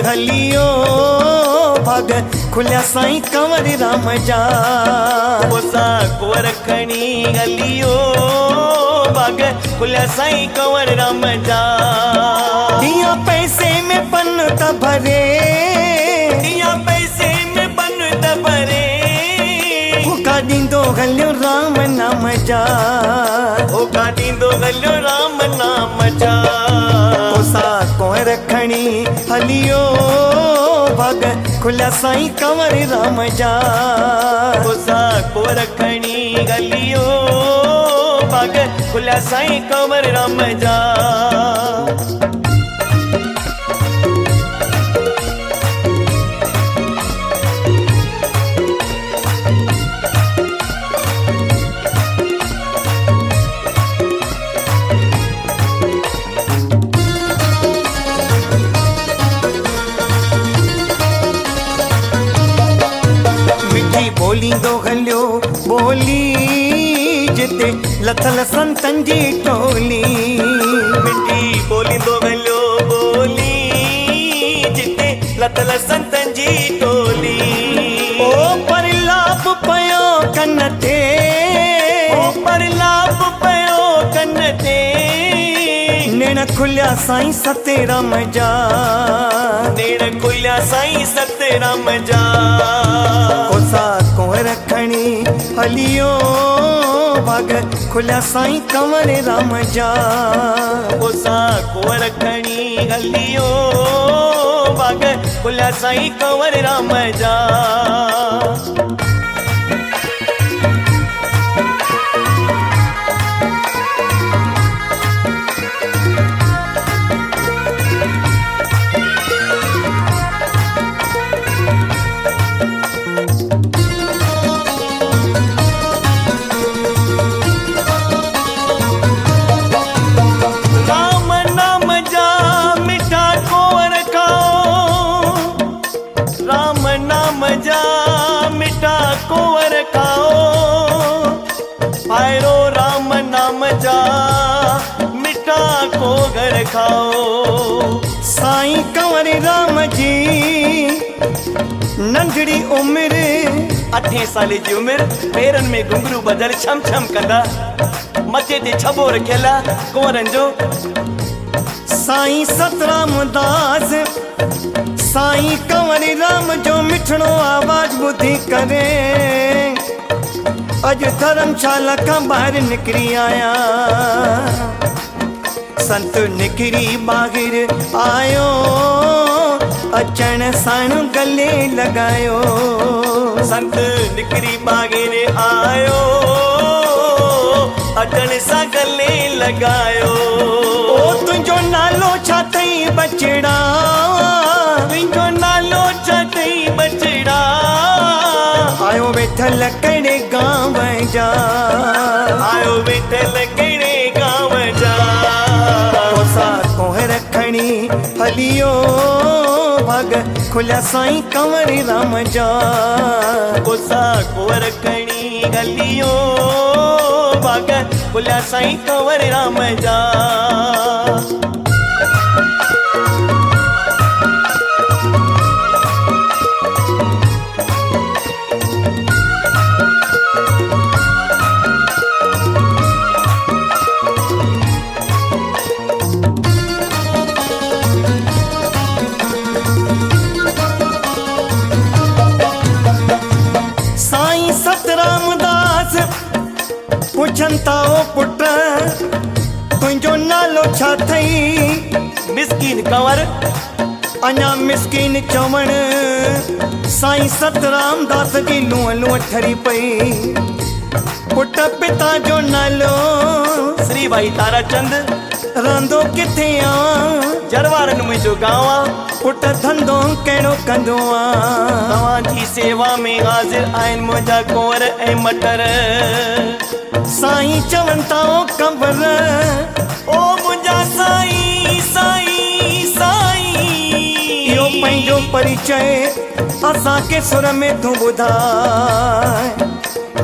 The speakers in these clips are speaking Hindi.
हलियो भाग खुलिया साईं कंवर राम जा कोसा कुंवर खणी हलियो भाग खुलिया साईं कंवर राम जा दिया पैसे में पन त भरे दिया पैसे में पन त भरे होका ॾींदो हलियो राम नाम जा होका ॾींदो हलियो राम नाम जा कोसा कुंवर खणी हलियो भाग खुलिया साईं कंवर राम जा कोसा कुंवर खणी हलियो भाग खुलिया साईं कंवर राम जा बोलींदो हलियो बोली जिते लथल संतन जी टोली मिठी बोलींदो हलियो बोली जिते लथल संतन जी टोली ओ परलाप पयो कन ते ओ परलाप पयो कन ते नेण खुलिया साईं सतेराम जा नेण खुलिया साईं सतेराम जा कोसा कुंवर खणी हलियो भाग खुलिया साईं कंवर राम जा कोसा कुंवर खणी हलियो भाग खुलिया साईं कंवर राम जा कुंवर खाओ आयरो राम नाम जा मिठा को घर खाओ साईं कंवर राम जी नंढड़ी उम्र 8 साल जी उम्र पेरन में घुंघरू बदल छम छम कंदा मथे ते छबो रखियल कुंवरन जो साईं सतराम दास साईं कंवर राम जो मिठड़ो आवाज ॿुधी करे अॼु धर्मशाला खां ॿाहिरि निकिरी आया संत निकिरी ॿाहिरि आयो अचण साण गले लॻायो संत निकिरी ॿाहिरि आयो अचण सां गले लॻायो ओ तुंहिंजो नालो छा अथई बचड़ा तुंहिंजो नालो छा अथई बचड़ा आयो वेठल कहिड़े गांव जा आयो वेठल कहिड़े गांव जा कोसा कुंवर खणी हलियो भाग खुलिया साईं कंवर राम जा कोसा कुंवर खणी हलियो भाग खुलिया साईं कंवर राम जा साईं सतराम दास पुछन था ओ पुट तुंहिंजो नालो छा अथई मिस्कीन कंवर अञा मिस्कीन चवण साईं सतराम दास जी लूअ लूअ ठरी पई पुट पिता जो नालो श्री भाई ताराचंद रहंदो किथे आ जरवारन मुंहिंजो गांव आ पुट धंधो कहिड़ो कंदो आ तव्हांजी सेवा में हाज़िर आहिनि मुंहिंजा कुंवर ऐं मटर साईं चवनि था ओ कंवर ओ मुंहिंजा साईं साईं साईं इहो पंहिंजो परिचय असांखे सुर में तूं ॿुधाए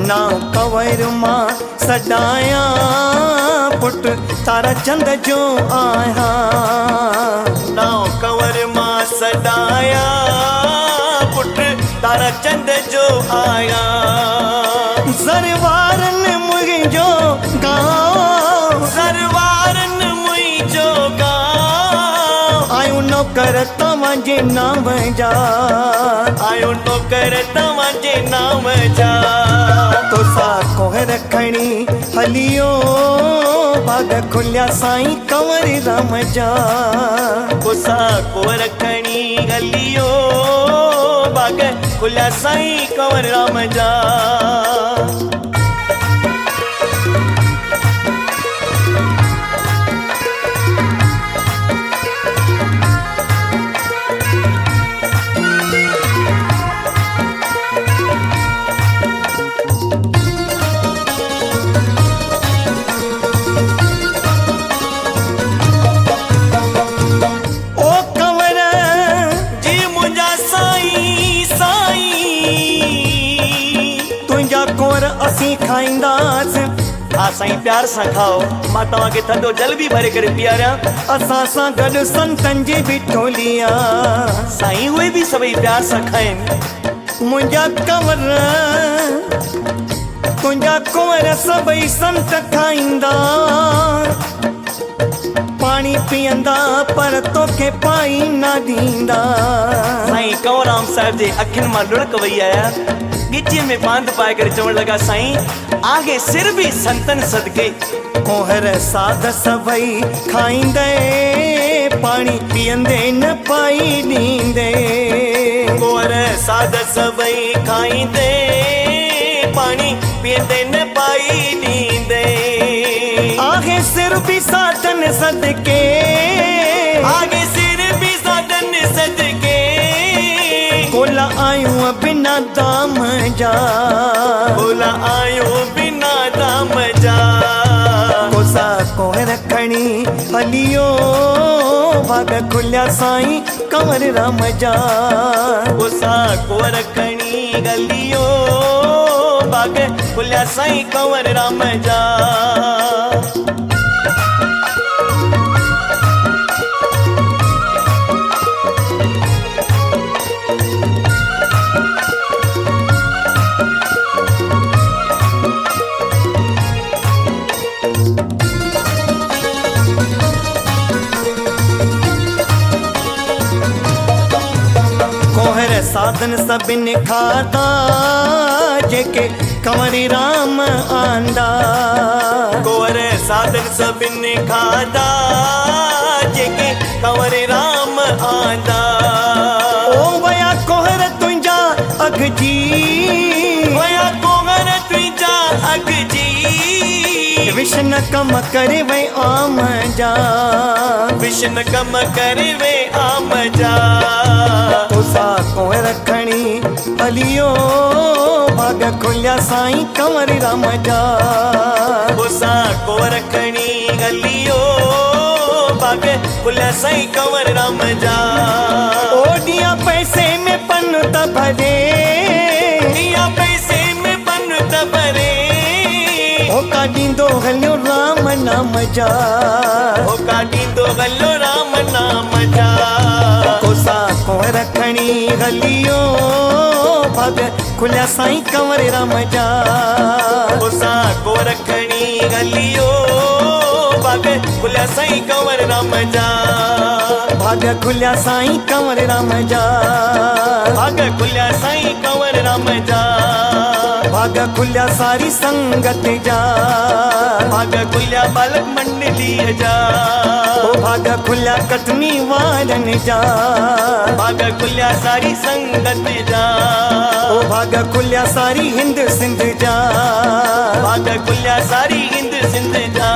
नाम कंवर मां सॾायां पुट ताराचंद जो आहियां नाम कंवर मां सदाया पुट तारा चंद जो आया सरवारन मुंहिंजो गांव सरवारन मुंहिंजो गांव आयो नौकर तव्हांजे नाम जा आयो नौकर तव्हांजे नाम जा तोसा कोहर खणी हलियो बाग खुलिया साईं कंवर राम जा तोसा कोहर खणी हलियो बाग खुलिया साईं कंवर राम जा असीं खाईंदास हा साईं प्यार सां खाओ मां तव्हांखे थधो जल बि भरे करे पीआरियां असां सां गॾु संतनि जी बि टोलिया साईं उहे बि सभई प्यार सां खाइनि मुंहिंजा कंवर तुंहिंजा कुंवर सभई संत खाईंदा पाणी पीअंदा पर तोखे पाई न ॾींदा साईं कंवरराम साहिब जे अखियुनि मां लुढ़क वही आया गिचीअ में बांध पाए करे चवण लगा साईं आगे सिर भी संतन सदके कोहर साध सभई खाईंदे पाणी पीअंदे न पाई ॾींदे कोहर साध सभई खाईंदे पाणी पीअंदे न पाई ॾींदे आगे सिर भी साधन सदके आगे सिर भी साधन सदके कोला आयूं बिना दाम जा कोला आयूं बिना दाम जा कोसा कोहर खणी हलियो भाग खुलिया साईं कंवर राम जा कोसा कोहर खणी हलियो भाग खुलिया साईं कंवर राम जा साधन सभिनि खाधा जेके कंवरी राम आंदा कोहर साधन सभिनि खाधा जेके कंवरी राम आंदा ओ वया कोहर तुंहिंजा अघ जी वया कोहर तुंहिंजा अघ जी विष्ण कम करे वे आम जा विष्ण कम करे वे आम जा तोसा कोहर खणी हलियो भाग खुलिया साईं कंवर राम जा तोसा कोहर खणी हलियो भाग खुलिया साईं कंवर राम जा ओ ॾिया पैसे में पन त भरे ॾिया पैसे में पन त भरे होका ॾींदो हलियो राम नाम जा होका ॾींदो हलियो राम नाम जा कोसा कोहर खणी हलियो भाग खुलिया साईं कंवर राम जा कोसा कोहर खणी हलियो भाग खुलिया साईं कंवर राम जा भाग खुलिया साईं कंवर राम जा भाग खुलिया साईं कंवर राम जा भाग खुलिया सारी संगत जा भाग खुलिया बालक मंडली जा ओ भाग खुलिया कटनी वारन जा भाग खुलिया सारी संगत जा ओ भाग खुलिया सारी हिंद सिंध जा भाग खुलिया सारी हिंद सिंध जा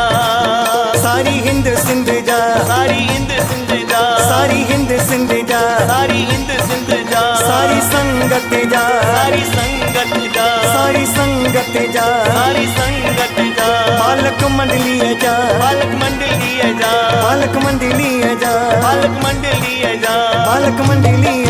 सारी हिंद सिंध जा सारी हिंद सिंध जा सारी हिंद सिंध जा सारी हिंद सिंध जा सारी संगत जा सारी संगत जा सारी संगत जा सारी संगत जा बालक मंडली जा बालक मंडली जा बालक मंडली जा बालक मंडली जा बालक मंडली